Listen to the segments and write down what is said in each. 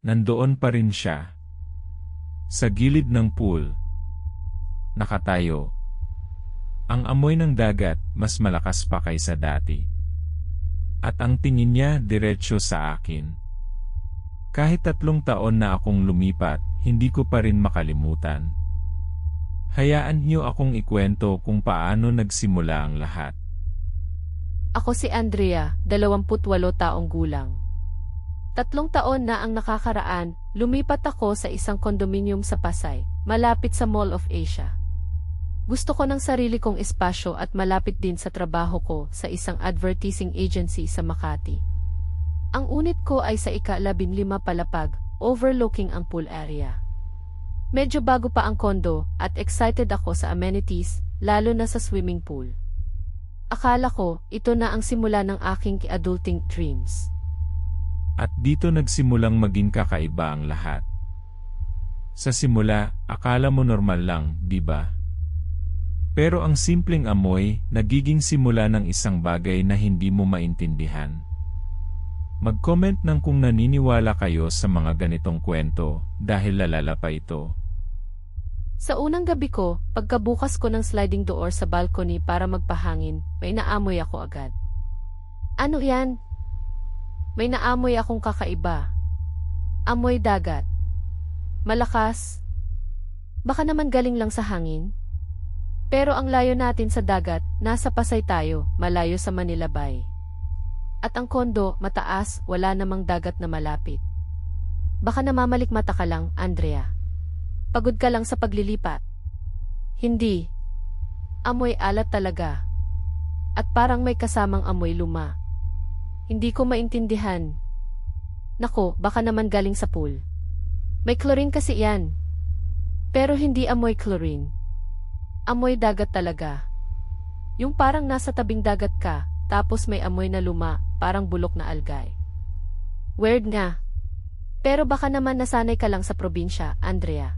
Nandoon pa rin siya. Sa gilid ng pool. Nakatayo. Ang amoy ng dagat mas malakas pa kaysa dati. At ang tingin niya diretsyo sa akin. Kahit 3 taon na akong lumipat, hindi ko pa rin makalimutan. Hayaan niyo akong ikwento kung paano nagsimula ang lahat. Ako si Andrea, 28 taong gulang. 3 taon na ang nakakaraan, lumipat ako sa isang kondominium sa Pasay, malapit sa Mall of Asia. Gusto ko ng sarili kong espasyo at malapit din sa trabaho ko sa isang advertising agency sa Makati. Ang unit ko ay sa ika-15 palapag, overlooking ang pool area. Medyo bago pa ang kondo at excited ako sa amenities, lalo na sa swimming pool. Akala ko, ito na ang simula ng aking adulting dreams. At dito nagsimulang maging kakaiba ang lahat. Sa simula, akala mo normal lang, di ba? Pero ang simpleng amoy, nagiging simula ng isang bagay na hindi mo maintindihan. Mag-comment ng kung naniniwala kayo sa mga ganitong kwento, dahil lalala pa ito. Sa unang gabi ko, pagkabukas ko ng sliding door sa balcony para magpahangin, may naamoy ako agad. Ano yan? May naamoy akong kakaiba. Amoy dagat. Malakas. Baka naman galing lang sa hangin. Pero ang layo natin sa dagat, nasa Pasay tayo, malayo sa Manila Bay. At ang kondo, mataas, wala namang dagat na malapit. Baka namamalik mata ka lang, Andrea. Pagod ka lang sa paglilipat. Hindi. Amoy alat talaga. At parang may kasamang amoy luma. Hindi ko maintindihan. Nako, baka naman galing sa pool. May chlorine kasi yan. Pero hindi amoy chlorine. Amoy dagat talaga. Yung parang nasa tabing dagat ka, tapos may amoy na luma, parang bulok na algay. Weird nga. Pero baka naman nasanay ka lang sa probinsya, Andrea.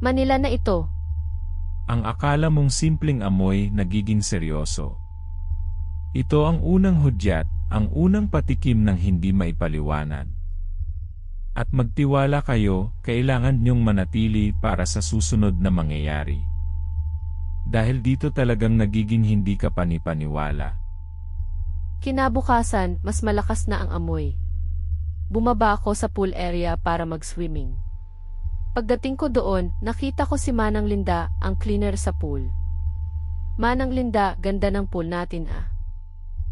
Manila na ito. Ang akala mong simpleng amoy nagiging seryoso. Ito ang unang hudyat, ang unang patikim ng hindi maipaliwanag. At magtiwala kayo, kailangan niyong manatili para sa susunod na mangyayari. Dahil dito talagang nagiging hindi ka panipaniwala. Kinabukasan, mas malakas na ang amoy. Bumaba ako sa pool area para mag-swimming. Pagdating ko doon, nakita ko si Manang Linda, ang cleaner sa pool. Manang Linda, ganda ng pool natin ah.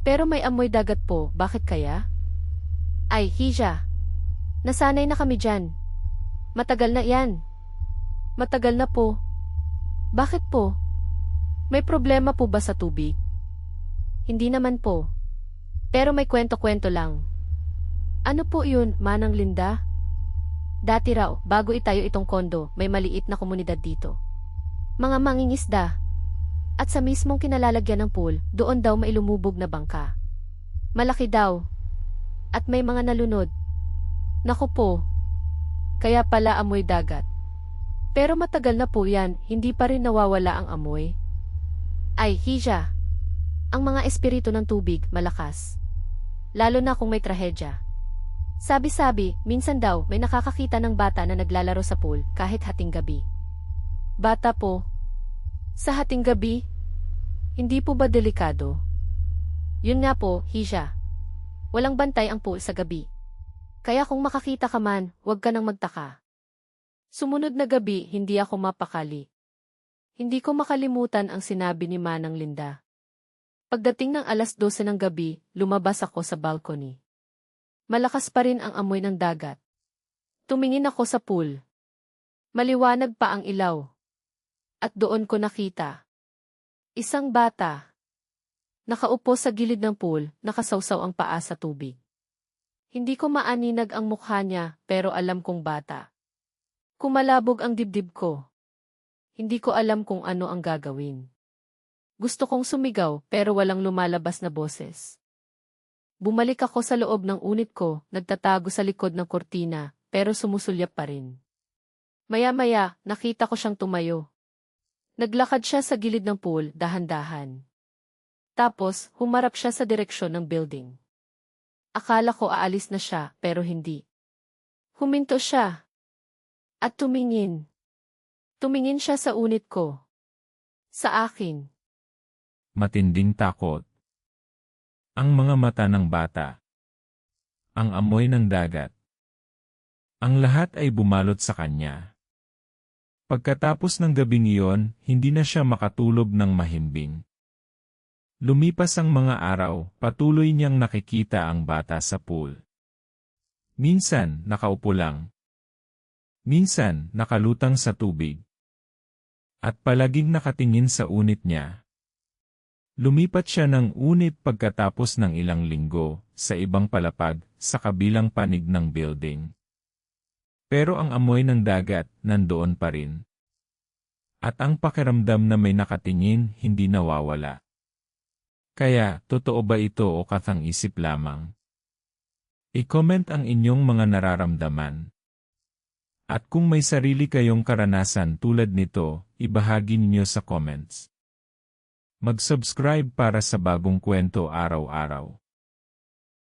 Pero may amoy dagat po, bakit kaya? Ay, Hija. Nasanay na kami dyan. Matagal na yan. Matagal na po. Bakit po? May problema po ba sa tubig? Hindi naman po. Pero may kwento-kwento lang. Ano po yun, Manang Linda? Dati raw, bago itayo itong kondo, may maliit na komunidad dito. Mga mangingisda. At sa mismong kinalalagyan ng pool, doon daw may lumubog na bangka. Malaki daw. At may mga nalunod. Naku po. Kaya pala amoy dagat. Pero matagal na po yan, hindi pa rin nawawala ang amoy. Ay, Hija. Ang mga espiritu ng tubig, malakas. Lalo na kung may trahedya. Sabi-sabi, minsan daw may nakakakita ng bata na naglalaro sa pool kahit hating gabi. Bata po. Sa hating gabi? Hindi po ba delikado? Yun nga po, Hija. Walang bantay ang pool sa gabi. Kaya kung makakita ka man, huwag ka nang magtaka. Sumunod na gabi, hindi ako mapakali. Hindi ko makalimutan ang sinabi ni Manang Linda. Pagdating ng 12:00 ng gabi, lumabas ako sa balcony. Malakas pa rin ang amoy ng dagat. Tumingin ako sa pool. Maliwanag pa ang ilaw. At doon ko nakita. Isang bata. Nakaupo sa gilid ng pool, nakasawsaw ang paa sa tubig. Hindi ko maaninag ang mukha niya, pero alam kong bata. Kumalabog ang dibdib ko. Hindi ko alam kung ano ang gagawin. Gusto kong sumigaw, pero walang lumalabas na boses. Bumalik ako sa loob ng unit ko, nagtatago sa likod ng kortina, pero sumusulyap pa rin. Maya-maya, nakita ko siyang tumayo. Naglakad siya sa gilid ng pool, dahan-dahan. Tapos, humarap siya sa direksyon ng building. Akala ko aalis na siya, pero hindi. Huminto siya. At tumingin. Tumingin siya sa unit ko. Sa akin. Matinding takot. Ang mga mata ng bata. Ang amoy ng dagat. Ang lahat ay bumalot sa kanya. Pagkatapos ng gabing iyon, hindi na siya makatulog ng mahimbing. Lumipas ang mga araw, patuloy niyang nakikita ang bata sa pool. Minsan, nakaupo lang. Minsan, nakalutang sa tubig. At palaging nakatingin sa unit niya. Lumipat siya ng unit pagkatapos ng ilang linggo, sa ibang palapag, sa kabilang panig ng building. Pero ang amoy ng dagat, nandoon pa rin. At ang pakiramdam na may nakatingin, hindi nawawala. Kaya, totoo ba ito o kathang-isip lamang? I-comment ang inyong mga nararamdaman. At kung may sarili kayong karanasan tulad nito, ibahagi ninyo sa comments. Mag-subscribe para sa bagong kwento araw-araw.